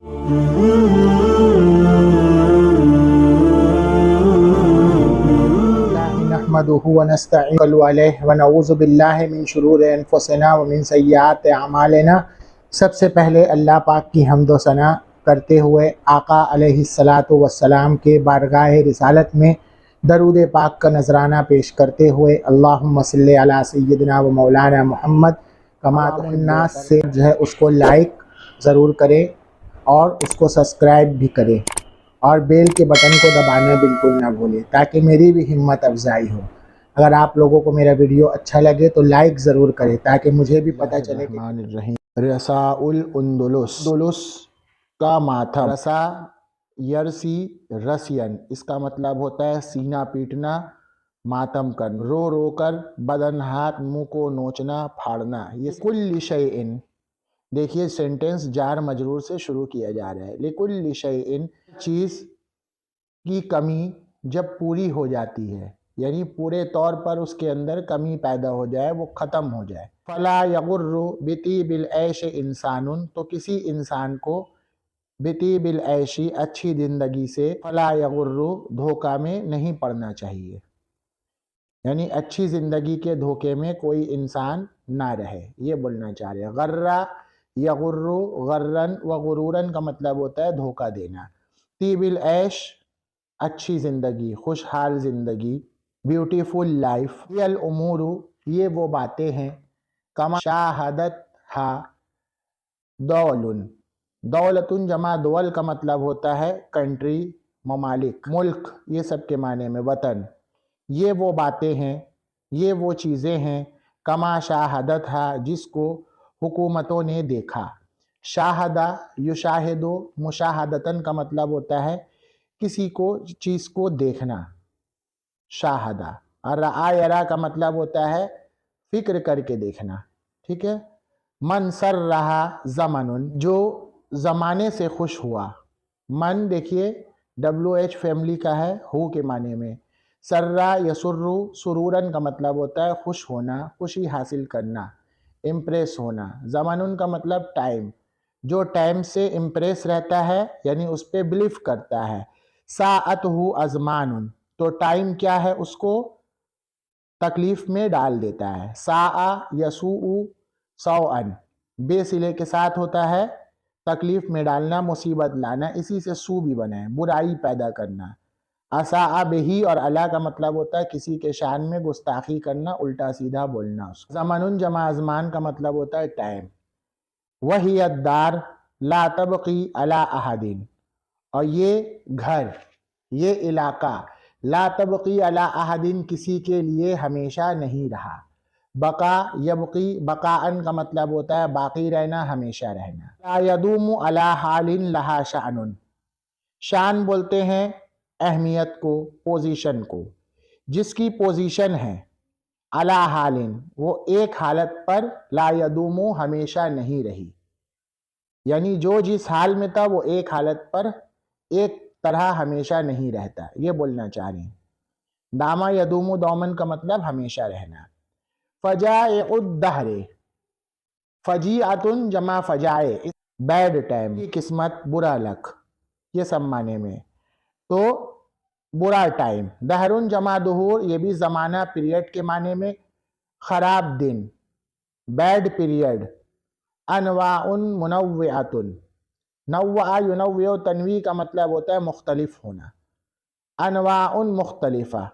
نحمده ونستعين علیہ ونعوذ باللہ من شرور انفسنا ومن سیئات اعمالنا۔ سب سے پہلے اللہ پاک کی حمد و ثنا کرتے ہوئے آقا علیہ الصلاۃ والسلام کے بارگاہ رسالت میں درود پاک کا نذرانہ پیش کرتے ہوئے اللہم صلی علی سیدنا و مولانا محمد کما الناس سے جو ہے اس کو لائک ضرور کریں اور اس کو سبسکرائب بھی کریں اور بیل کے بٹن کو دبانا بالکل نہ بھولیں تاکہ میری بھی ہمت افزائی ہو۔ اگر آپ لوگوں کو میرا ویڈیو اچھا لگے تو لائک ضرور کریں تاکہ مجھے بھی پتہ چلے کہ رساء الاندلس، اندلس کا ماتم، رسا یرسی رسین، اس کا مطلب ہوتا ہے سینہ پیٹنا، ماتم کرنا، رو رو کر بدن ہاتھ منہ کو نوچنا پھاڑنا۔ یہ کل شیئن، دیکھیے سینٹنس جار مجرور سے شروع کیا جا رہا ہے۔ لکل شیئن، چیز کی کمی جب پوری ہو جاتی ہے، یعنی پورے طور پر اس کے اندر کمی پیدا ہو جائے، وہ ختم ہو جائے۔ فلا یغر بطیب العیش انسان، تو کسی انسان کو بطیب العیش، اچھی زندگی سے، فلا یغر، دھوکہ میں نہیں پڑنا چاہیے، یعنی اچھی زندگی کے دھوکے میں کوئی انسان نہ رہے، یہ بولنا چاہ رہے ہیں۔ غرہ یغر، غرن و غرورن کا مطلب ہوتا ہے دھوکہ دینا۔ طیب العیش، اچھی زندگی، خوشحال زندگی، بیوٹیفل لائف۔ یہ الامور، یہ وہ باتیں ہیں، کما شاہدت ہا دول، دولتن جمع دول کا مطلب ہوتا ہے کنٹری، ممالک، ملک، یہ سب کے معنی میں وطن۔ یہ وہ باتیں ہیں، یہ وہ چیزیں ہیں، کما شاہدت ہا، جس کو حکومتوں نے دیکھا۔ شاہدہ یشاہدو، مشاہدتن کا مطلب ہوتا ہے کسی کو، چیز کو دیکھنا، شاہدہ۔ اور رعا یرا کا مطلب ہوتا ہے فکر کر کے دیکھنا، ٹھیک ہے۔ من سر رہا زمن، جو زمانے سے خوش ہوا۔ من دیکھیے WH فیملی کا ہے، ہو کے معنی میں۔ سرّا یسرّو، سرورن کا مطلب ہوتا ہے خوش ہونا، خوشی حاصل کرنا، امپریس ہونا۔ زمانن کا مطلب ٹائم، جو ٹائم سے امپریس رہتا ہے، یعنی اس پہ بلیف کرتا ہے۔ ساعتہ ازمان، تو ٹائم کیا ہے، اس کو تکلیف میں ڈال دیتا ہے۔ ساء یسوء سوءن، بے صلے کے ساتھ ہوتا ہے تکلیف میں ڈالنا، مصیبت لانا، اسی سے سو بھی بنا ہے، برائی پیدا کرنا۔ اساء بہی اور الا کا مطلب ہوتا ہے کسی کے شان میں گستاخی کرنا، الٹا سیدھا بولنا۔ زمانن جمع ازمان کا مطلب ہوتا ہے ٹائم۔ وہی الدار لا تبقی علی احد، اور یہ گھر، یہ علاقہ، لا تبقی علی احد، کسی کے لیے ہمیشہ نہیں رہا۔ بقا یبقی، بقاءن کا مطلب ہوتا ہے باقی رہنا، ہمیشہ رہنا۔ لا یدوم علی حال لہا شأن، شان بولتے ہیں اہمیت کو، پوزیشن کو، جس کی پوزیشن ہے، علی حال، وہ ایک حالت پر، لا یدوم، ہمیشہ نہیں رہی، یعنی جو جس حال میں تھا وہ ایک حالت پر ایک طرح ہمیشہ نہیں رہتا، یہ بولنا چاہ رہے ہیں۔ داما یدوم، دومن کا مطلب ہمیشہ رہنا۔ فجائع الدہر، فجیعتن جمع فجائع، بیڈ ٹائم، قسمت، برا لک، یہ سب معنی میں، تو برا ٹائم۔ دہرن جمع دہور، یہ بھی زمانہ، پیریڈ کے معنی میں۔ خراب دن، بیڈ پیریڈ۔ انواع منوعۃ، نوع ینوع، تنویع کا مطلب ہوتا ہے مختلف ہونا۔ انواع مختلفہ،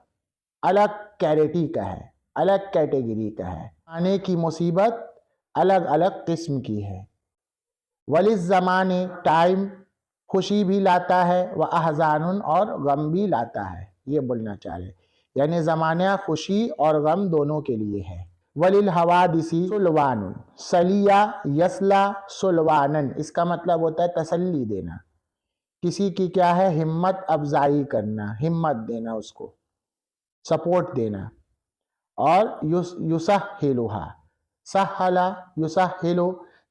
الگ کیریٹی کا ہے، الگ کیٹیگری کا ہے، آنے کی مصیبت الگ الگ قسم کی ہے۔ وللزمان، ٹائم خوشی بھی لاتا ہے، واحزان، اور غم بھی لاتا ہے، یہ بولنا چاہ رہے، یعنی زمانہ خوشی اور غم دونوں کے لیے ہے۔ وللحوادث سلوان، سلیہ یسلا سلوانن، اس کا مطلب ہوتا ہے تسلی دینا، کسی کی کیا ہے، ہمت افزائی کرنا، ہمت دینا، اس کو سپورٹ دینا۔ اور یسہلھا، سہل یسہل،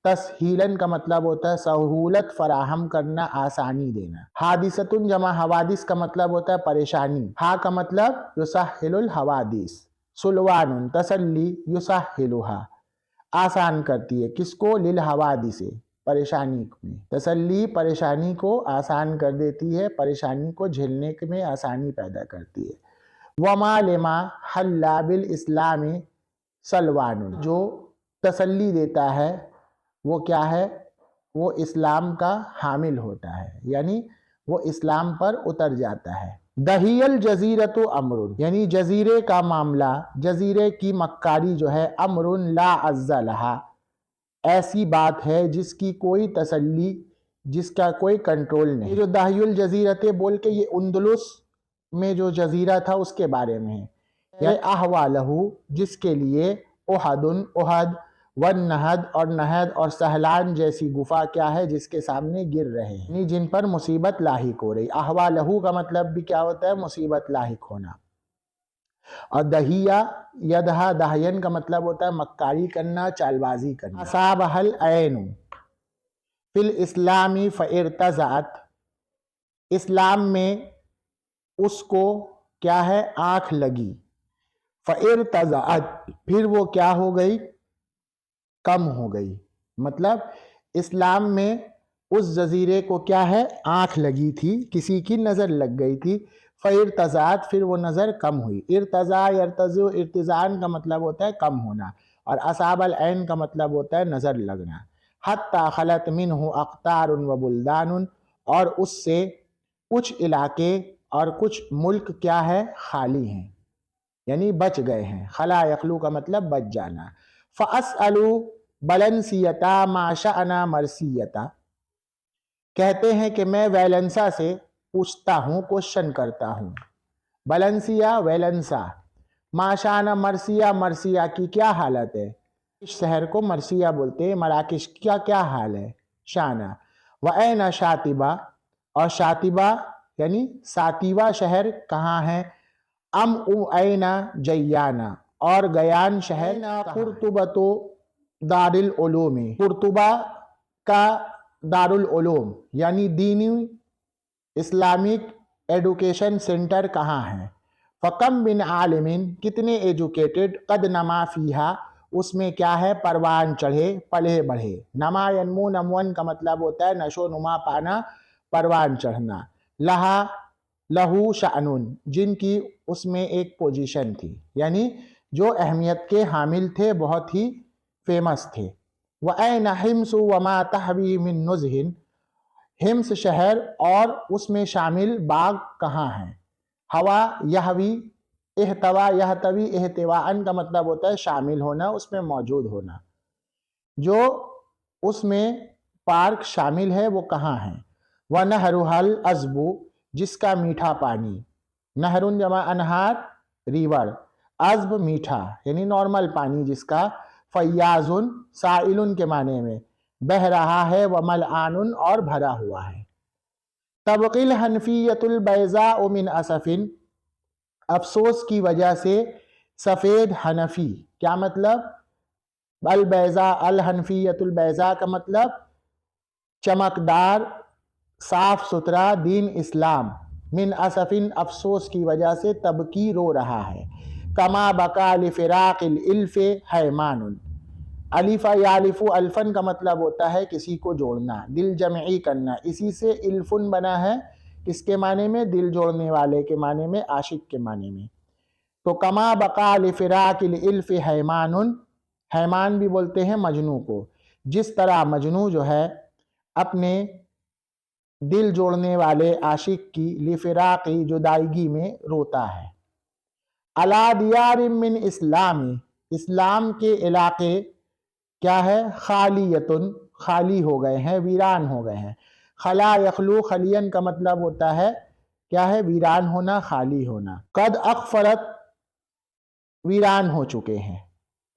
تسہیلاً کا مطلب ہوتا ہے سہولت فراہم کرنا، آسانی دینا۔ حادثتن جمع حوادث کا مطلب ہوتا ہے پریشانی، ہا کا مطلب یسہل الحوادث۔ سلوان، تسلی، یسہلھا، آسان کرتی ہے، کس کو، للحوادث، پریشانی میں، تسلی پریشانی کو آسان کر دیتی ہے، پریشانی کو جھیلنے میں آسانی پیدا کرتی ہے۔ وما لما حل بالاسلام سلوان، جو تسلی دیتا ہے وہ کیا ہے؟ وہ اسلام کا حامل ہوتا ہے، یعنی وہ اسلام پر اتر جاتا ہے۔ دہی الجزیرۃ امر، یعنی جزیرے کا معاملہ، جزیرے کی مکاری جو ہے، امر لا عز لہا، ایسی بات ہے جس کی کوئی تسلی، جس کا کوئی کنٹرول نہیں۔ یہ جو دہی الجزیرت بول کے یہ اندلس میں جو جزیرہ تھا اس کے بارے میں ہے، یہ احوالہ، جس کے لیے احد، احد والنہد، اور نہد اور سہلان جیسی گفا کیا ہے، جس کے سامنے گر رہے ہیں، یعنی جن پر مصیبت لاحق ہو رہی۔ احوالہ کا مطلب بھی کیا ہوتا ہے؟ مصیبت لاحق ہونا۔ اور دہیہ، یدہا دہین کا مطلب ہوتا ہے مکاری کرنا، چال بازی کرنا۔ اصابہ العین فی الاسلام فارتزعت، اسلام میں اس کو کیا ہے؟ آنکھ لگی۔ فارتزعت، پھر وہ کیا ہو گئی؟ کم ہو گئی۔ مطلب اسلام میں اس جزیرے کو کیا ہے؟ آنکھ لگی تھی، کسی کی نظر لگ گئی تھی۔ فارتزعت، پھر وہ نظر کم ہوئی۔ ارتزا یرتزو، ارتزان کا مطلب ہوتا ہے کم ہونا، اور اصاب العین کا مطلب ہوتا ہے نظر لگنا۔ حتی خلت منہ اقطار و بلدان، اور اس سے کچھ علاقے اور کچھ ملک کیا ہے؟ خالی ہیں، یعنی بچ گئے ہیں۔ خلا یخلو کا مطلب بچ جانا۔ فَأَسْأَلُ بلنسیتا ما شأنا مرسیتا، کہتے ہیں کہ میں ویلنسا سے پوچھتا ہوں، کوشچن کرتا ہوں۔ بلنسیا، ویلنسا۔ ما شأنا مرسیہ، مرسیہ کی کیا حالت ہے؟ اس شہر کو مرسیہ بولتے ہیں۔ مراکش کا کیا حال ہے؟ شانہ۔ وَأَيْنَ شاطبہ، اور شاطبہ یعنی ساتیوا شہر کہاں ہے؟ ام او این جیانہ، اور گیان شہر۔ قرطبۃ دار العلوم، قرطبہ کا دار العلوم یعنی دینی اسلامک ایڈوکیشن سینٹر کہاں ہے؟ فکم من عالم، کتنے ایجوکیٹڈ، قد نما فیہا، اس میں کیا ہے؟ پروان چڑھے، پلے بڑھے۔ نما ینمو، نمون کا مطلب ہوتا ہے نشو نما پانا، پروان چڑھنا۔ لہا، لہو شأنن، جن کی اس میں ایک پوزیشن تھی، یعنی جو اہمیت کے حامل تھے، بہت ہی فیمس تھے۔ وَأَيْنَ حِمْسُ وَمَا تَحْوِي مِن نُزْهٍ، حمص شہر اور اس میں شامل باغ کہاں ہیں؟ ہوا یہوی، احتوا یحتوی، احتواءً کا مطلب ہوتا ہے شامل ہونا، اس میں موجود ہونا۔ جو اس میں پارک شامل ہے وہ کہاں ہیں؟ وَنَهْرُهَا الْعَذْبُ، جس کا میٹھا پانی۔ نہرن جمع انہار، ریور، عذب میٹھا یعنی نارمل پانی جس کا۔ فیاضن، سائلن کے معنی میں، بہہ رہا ہے۔ وملآن، اور بھرا ہوا ہے۔ تبقی الحنفیۃ البیضاء من اسف، افسوس کی وجہ سے سفید حنفی، کیا مطلب؟ البیضاء، الحنفیۃ البیضاء کا مطلب چمکدار، صاف ستھرا دین اسلام، من اسف، افسوس کی وجہ سے، تبکی رو رہا ہے۔ کما بقا لفراق الالف حیمان، الف یالف، الفن کا مطلب ہوتا ہے کسی کو جوڑنا، دل جمعی کرنا، اسی سے الفن بنا ہے، کس کے معنی میں؟ دل جوڑنے والے کے معنی میں، عاشق کے معنی میں۔ تو کما بقا لفراق الالف حیمان، حیمان بھی بولتے ہیں مجنو کو، جس طرح مجنو جو ہے اپنے دل جوڑنے والے عاشق کی لفراقی، جدائیگی میں روتا ہے۔ علی دیار من اسلامی، اسلام کے علاقے کیا ہے؟ خالیتن، خالی ہو گئے ہیں، ویران ہو گئے ہیں۔ خلا یخلو، خلین کا مطلب ہوتا ہے کیا ہے؟ ویران ہونا، خالی ہونا۔ قد اغفرت، ویران ہو چکے ہیں،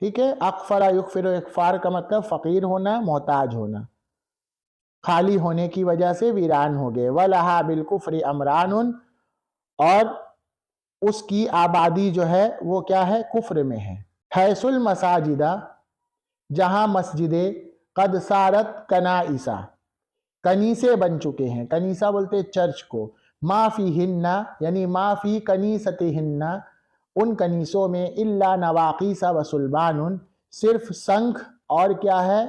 ٹھیک ہے۔ اغفر یغفر، اغفار کا مطلب فقیر ہونا، محتاج ہونا، خالی ہونے کی وجہ سے ویران ہو گئے۔ وَلَهَا بِالْكُفْرِ أَمْرَانٌ، اور اس کی آبادی جو ہے وہ کیا ہے؟ کفر میں ہے۔ حیث المساجد، جہاں مسجدیں، قد سارت کنائسا، کنیسے بن چکے ہیں، کنیسہ بولتے چرچ کو۔ ما فیہن، یعنی ما فی کنیستہن، ان کنیسوں میں، الا نواقیس و صلبان، صرف سنکھ اور کیا ہے؟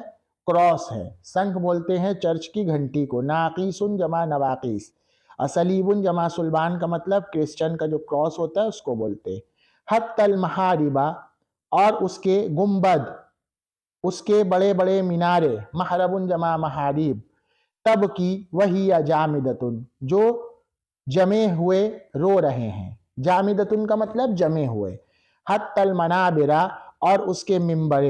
کراس ہے. سنکھ بولتے ہیں چرچ کی گھنٹی کو. ناقیسن جمع نواقیس. صلیبن جمع صلبان کا مطلب کرسچن کا جو کراس ہوتا ہے اس کو بولتے ہیں. حتی المحاربہ اور اس کے گنبد، اس کے بڑے بڑے مینارے. محربن جمع محاریب. تب کی وہی جامدتن جو جمے ہوئے رو رہے ہیں. جامدتن کا مطلب جمے ہوئے. حتی المنابرہ اور اس کے ممبر.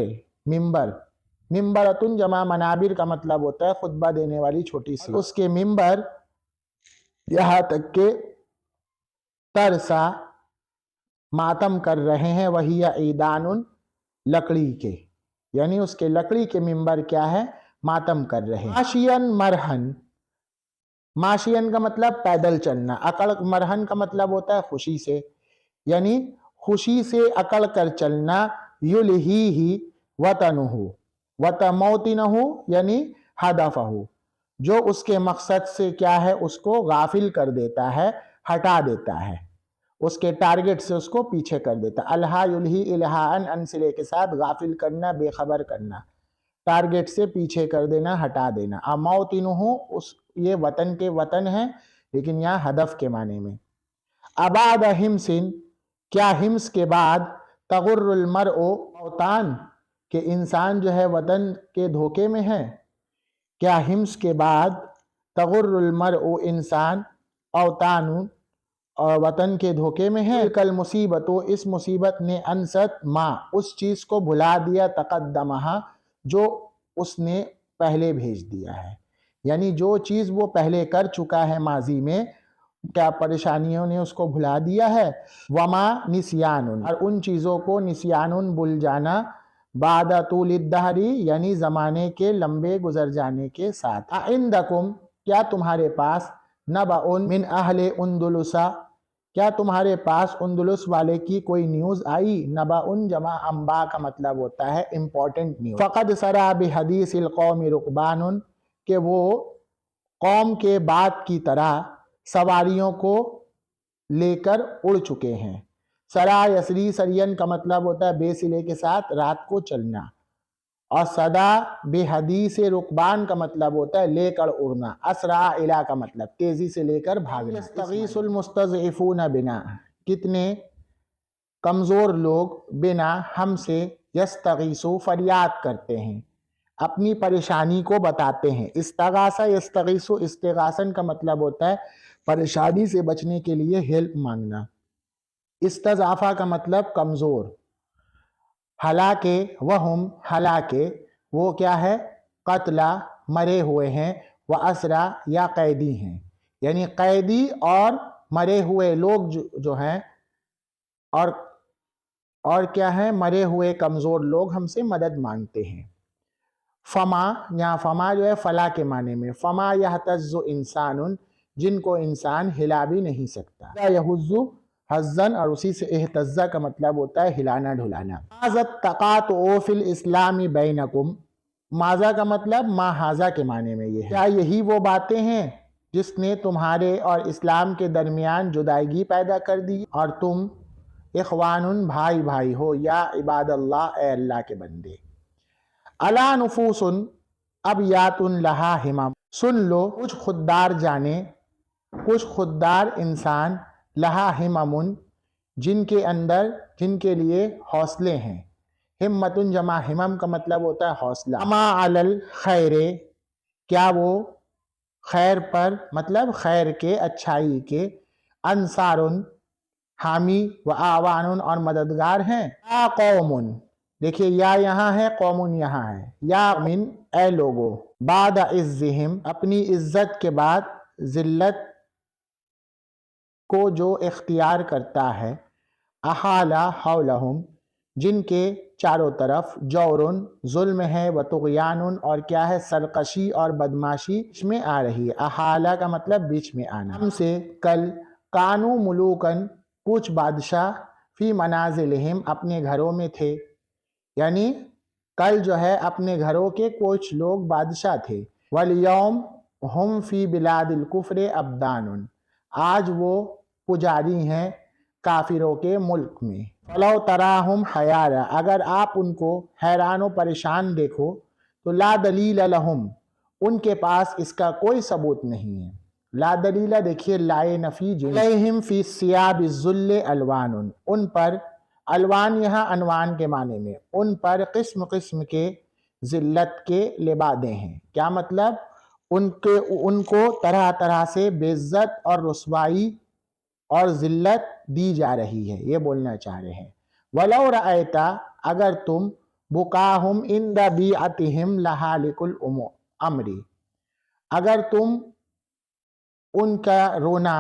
ممبرتن جمع منابر کا مطلب ہوتا ہے خطبہ دینے والی چھوٹی سی. اس کے ممبر یہاں تک کہ ترسا ماتم کر رہے ہیں. وہی عیدان لکڑی کے، یعنی اس کے لکڑی کے ممبر کیا ہے، ماتم کر رہے ہیں. ماشین مرہن. ماشین کا مطلب پیدل چلنا. اکڑ مرہن کا مطلب ہوتا ہے خوشی سے، یعنی خوشی سے اکڑ کر چلنا. یلہی وطنہ وطموطنہ یعنی ہدفہ جو اس کے مقصد سے کیا ہے اس کو غافل کر دیتا ہے، ہٹا دیتا ہے، اس کے ٹارگٹ سے اس کو پیچھے کر دیتا. الہا یلہی الہاءن ان سلے کے ساتھ غافل کرنا، بے خبر کرنا، ٹارگٹ سے پیچھے کر دینا، ہٹا دینا. موطنہ یہ وطن کے وطن ہے لیکن یہاں ہدف کے معنی میں. ابعد ہمسن کیا ہمس کے بعد، تغر المرء اوطان کہ انسان جو ہے وطن کے دھوکے میں ہے. کیا ہمس کے بعد تغر المرء انسان اوطان اور وطن کے دھوکے میں ہے. کل مصیبت اس مصیبت نے انست ما اس چیز کو بھلا دیا، تقدمہا جو اس نے پہلے بھیج دیا ہے، یعنی جو چیز وہ پہلے کر چکا ہے ماضی میں، کیا پریشانیوں نے اس کو بھلا دیا ہے. وما نسیان اور ان چیزوں کو، نسیان بھول جانا، بعد طول الدہر یعنی زمانے کے لمبے گزر جانے کے ساتھ. عندکم کیا تمہارے پاس، نبأ من اہل اندلسا کیا تمہارے پاس اندلس والے کی کوئی نیوز آئی. نبأ جمع انباء کا مطلب ہوتا ہے امپورٹنٹ نیوز. فقد سرا بحدیث القوم رکبان کہ وہ قوم کے بات کی طرح سواریوں کو لے کر اڑ چکے ہیں. سرا یسری سرین کا مطلب ہوتا ہے بے سلے کے ساتھ رات کو چلنا، اور صدا بے حدیث رکبان کا مطلب ہوتا ہے لے کر اڑنا. اسرع الا کا مطلب تیزی سے لے کر بھاگنا. یستغیث المستضعفون بنا کتنے کمزور لوگ، بنا ہم سے، یستغیثو فریاد کرتے ہیں، اپنی پریشانی کو بتاتے ہیں. استغاثہ یستغیثو استغاثن کا مطلب ہوتا ہے پریشانی سے بچنے کے لیے ہیلپ مانگنا. استضعفہ کا مطلب کمزور. حالانکہ وہم حالانکہ وہ کیا ہے، قتلا مرے ہوئے ہیں، وہ اسرا یا قیدی ہیں، یعنی قیدی اور مرے ہوئے لوگ جو ہیں اور کیا ہے، مرے ہوئے کمزور لوگ ہم سے مدد مانگتے ہیں. فما یہاں فما جو ہے فلا کے معنی میں. فما یہتز انسان جن کو انسان ہلا بھی نہیں سکتا. یہزو حزن اور اسی سے اہتزا کا مطلب ہوتا ہے ہلانا ڈھلانا. ماذا تقاطع فی الاسلام بینکم ماذا کا مطلب ما ہاذا کے معنی میں یہ ہے. کیا یہی وہ باتیں ہیں جس نے تمہارے اور اسلام کے درمیان جدائیگی پیدا کر دی، اور تم اخوان بھائی بھائی ہو. یا عباد اللہ اے اللہ کے بندے. الا نفوس ابیات لہا ہمم سن لو کچھ خوددار جانے، کچھ خوددار انسان، لہا ہمم جن کے اندر، جن کے لیے حوصلے ہیں. ہمتن جمع ہمم کا مطلب ہوتا ہے حوصلہ. اما علی الخیر کیا وہ خیر پر مطلب خیر کے، اچھائی کے، انصارن حامی و آوان اور مددگار ہیں. یا قوم دیکھیے یا یہاں ہے، قوم یہاں ہے. یا من اے لوگو، بعد عزہم اپنی عزت کے بعد ذلت کو جو اختیار کرتا ہے. احالا حولہم جن کے چاروں طرف جورن ظلم ہے، و طغیان اور کیا ہے سرکشی اور بدماشی بیچ میں آ رہی ہے. احالا کا مطلب بیچ میں آنا. ہم سے کل کانو ملوکن کچھ بادشاہ، فی منازلہم اپنے گھروں میں تھے، یعنی کل جو ہے اپنے گھروں کے کچھ لوگ بادشاہ تھے. والیوم ہم فی بلاد الکفر ابدان آج وہ پجاری ہیں کافروں کے ملک میں. فلو تراہم حیارا اگر آپ ان کو حیران و پریشان دیکھو تو لا دلیل لہم، ان کے پاس اس کا کوئی ثبوت نہیں ہے۔ لا دلیل دیکھیے لائے نفی جنس، علیہم فی الثیاب الذل الوان، ان پر، الوان یہاں عنوان کے معنی میں، ان پر قسم قسم کے ذلت کے لبادے ہیں۔ کیا مطلب؟ ان کو طرح طرح سے بے عزت اور رسوائی اور ذلت دی جا رہی ہے، یہ بولنا چاہ رہے ہیں۔ وَلَوْ رَأَيْتَ، اگر تم بُكَاهُمْ عِنْدَ بِيعَتِهِمْ لَحَالِكُ الْأَمْرِ، اگر تم ان کا رونا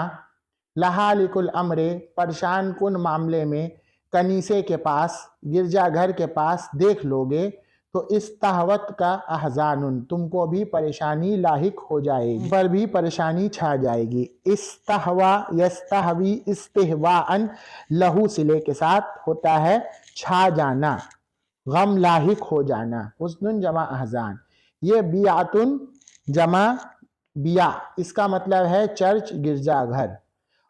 لحالک الامر، پریشان کن معاملے میں کنیسے کے پاس، گرجا گھر کے پاس دیکھ لو گے تو استہوت کا احزان، تم کو بھی پریشانی لاحق ہو جائے گی، پر بھی پریشانی چھا جائے گی۔ استہوا یستہوی استہواءً، لہو صلے کے ساتھ ہوتا ہے چھا جانا، غم لاحق ہو جانا، حزن جمع احزان۔ یہ بیعتن جمع بیع، اس کا مطلب ہے چرچ گرجا گھر،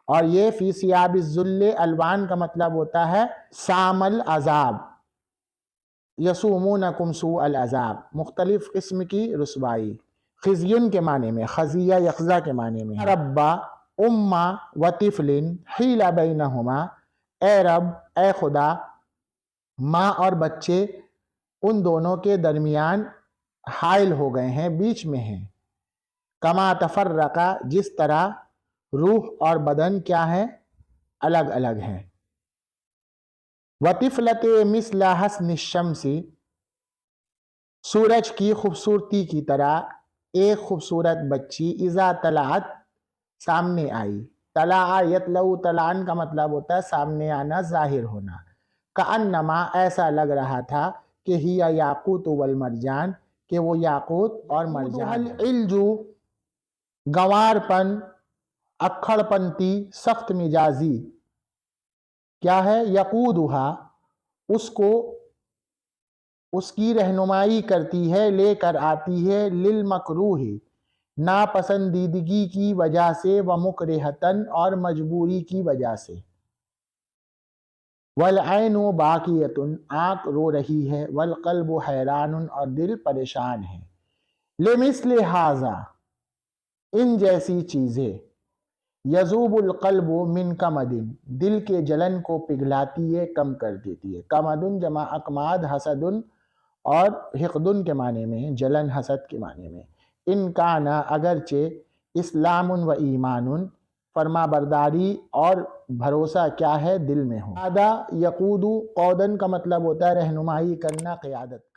اور یہ فی ثیاب الذل الوان کا مطلب ہوتا ہے سام العذاب، یسومونکم سوء العذاب، مختلف قسم کی رسوائی۔ خزیٌ کے معنی میں، خزیہ یخزا کے معنی میں، ربا امہ و طفل حیل بینہما، اے رب، اے خدا، ماں اور بچے ان دونوں کے درمیان حائل ہو گئے ہیں، بیچ میں ہیں۔ کما تفرقا، جس طرح روح اور بدن کیا ہے؟ الگ الگ ہیں۔ وَطِفْلَةٍ مِثْلَ حَسْنِ الشَّمْسِ، سورج کی خوبصورتی کی طرح ایک خوبصورت بچی، اذا طلعت، سامنے آئی، طلع یطلع، طلعن کا مطلب ہوتا ہے سامنے آنا، ظاہر ہونا۔ کأنما، ایسا لگ رہا تھا کہ ہی یاقوت والمرجان، کہ وہ یاقوت اور مرجان ہے۔ الجو، گنوار پن، اکھڑ پنتی، سخت مزاجی، کیا ہے؟ یقودھا، اس کو، اس کی رہنمائی کرتی ہے، لے کر آتی ہے، للمکروہ، ناپسندیدگی کی وجہ سے، ومکرہتن، اور مجبوری کی وجہ سے۔ والعین باکیۃ، آنکھ رو رہی ہے، والقلب حیران، اور دل پریشان ہے۔ لمثل ھذا، ان جیسی چیزیں، یذوب القلب من کمد، دل کے جلن کو پگھلاتی ہے، کم کر دیتی ہے۔ کمد جمع اکماد، حسد اور حقد کے معنی میں، جلن حسد کے معنی میں۔ ان کانا، اگرچہ، اسلام و ایمان، فرما برداری اور بھروسہ کیا ہے؟ دل میں ہو۔ قاد یقود، قودن کا مطلب ہوتا ہے رہنمائی کرنا، قیادت۔